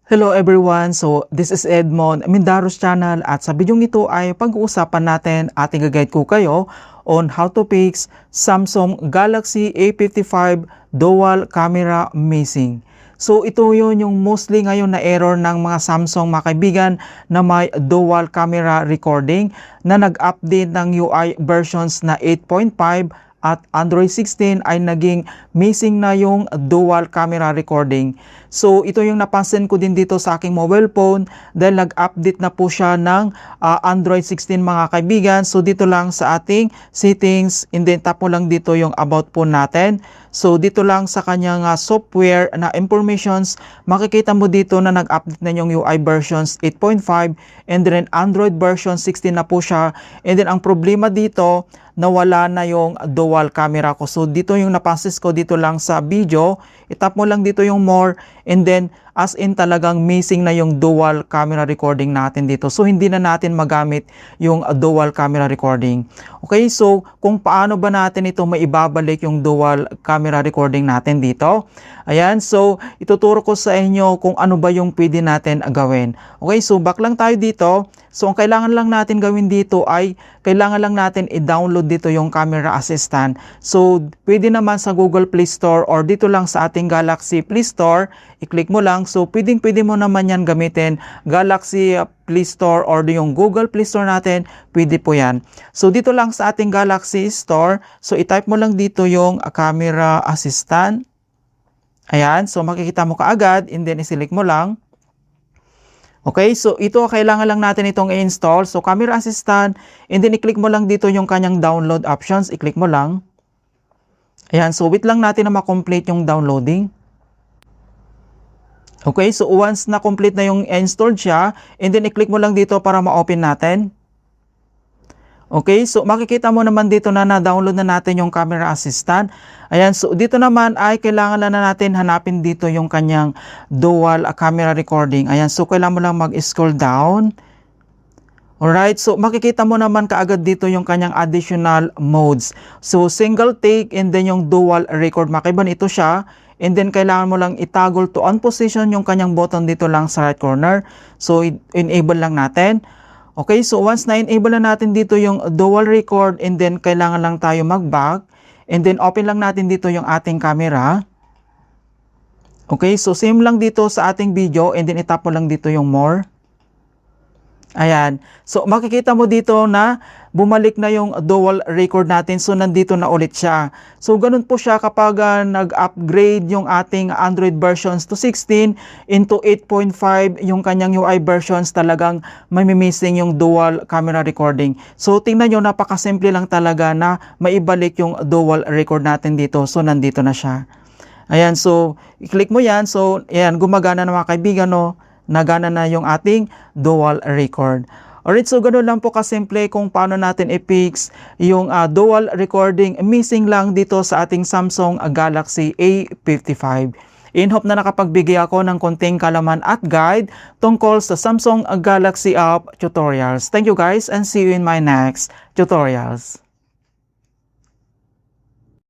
Hello everyone! So, this is Edmond Mindaros channel at sa video ito ay pag-uusapan natin at i-guide ko kayo on how to fix Samsung Galaxy A55 dual camera missing. So, ito yung mostly ngayon na error ng mga Samsung mga kaibigan na may dual camera recording na nag-update ng UI versions na 8.5 at Android 16 ay naging missing na yung dual camera recording. So ito yung napansin ko din dito sa aking mobile phone dahil nag-update na po siya ng Android 16 mga kaibigan. So dito lang sa ating settings, and then tap mo lang dito yung about phone natin. So dito lang sa kanyang software na informations, makikita mo dito na nag-update na yung UI versions 8.5 and then Android version 16 na po siya. And then ang problema dito, nawala na yung dual camera ko. So dito yung napansin ko dito lang sa video, itap mo lang dito yung more and then as in talagang missing na yung dual camera recording natin dito. So hindi na natin magamit yung dual camera recording. Okay, so kung paano ba natin ito maibabalik yung dual camera recording natin dito? Ayan, so ituturo ko sa inyo kung ano ba yung pwede natin gawin. Okay, so back lang tayo dito. So ang kailangan lang natin gawin dito ay kailangan lang natin i-download dito yung camera assistant. So pwede naman sa Google Play Store or dito lang sa ating Galaxy Play Store, i-click mo lang. So pwede mo naman yan gamitin Galaxy Play Store or yung Google Play Store natin, pwede po yan. So dito lang sa ating Galaxy Store, so i-type mo lang dito yung camera assistant. Ayan, so makikita mo kaagad and then i-select mo lang. Okay, so ito kailangan lang natin itong i-install. So camera assistant and then i-click mo lang dito yung kanyang download options. I-click mo lang. Ayan, so wait lang natin na ma-complete yung downloading. Okay, so once na complete na yung installed siya, and then i-click mo lang dito para ma-open natin. Okay, so makikita mo naman dito na na-download na natin yung camera assistant. Ayan, so dito naman ay kailangan na natin hanapin dito yung kanyang dual camera recording. Ayan, so kailangan mo lang mag-scroll down. Alright, so makikita mo naman kaagad dito yung kanyang additional modes. So single take and then yung dual record. Makiban ito siya. And then kailangan mo lang itoggle to on position yung kanyang button dito lang sa right corner. So enable lang natin. Okay, so once na-enable na natin dito yung dual record and then kailangan lang tayo mag-back and then open lang natin dito yung ating camera. Okay, so same lang dito sa ating video and then itap mo lang dito yung more. Ayan, so makikita mo dito na bumalik na yung dual record natin, so nandito na ulit siya. So ganun po siya kapag nag-upgrade yung ating Android versions to 16 into 8.5 yung kanyang UI versions, talagang may missing yung dual camera recording. So tingnan nyo, napakasimple lang talaga na maibalik yung dual record natin dito, so nandito na siya. Ayan, so i-click mo yan, so ayan, gumagana na mga kaibigan, no? Nagana na yung ating dual record. Alright, so ganoon lang po kasimple kung paano natin i-fix yung dual recording missing lang dito sa ating Samsung Galaxy A55. In hope na nakapagbigay ako ng konting kalaman at guide tungkol sa Samsung Galaxy app tutorials. Thank you guys and see you in my next tutorials.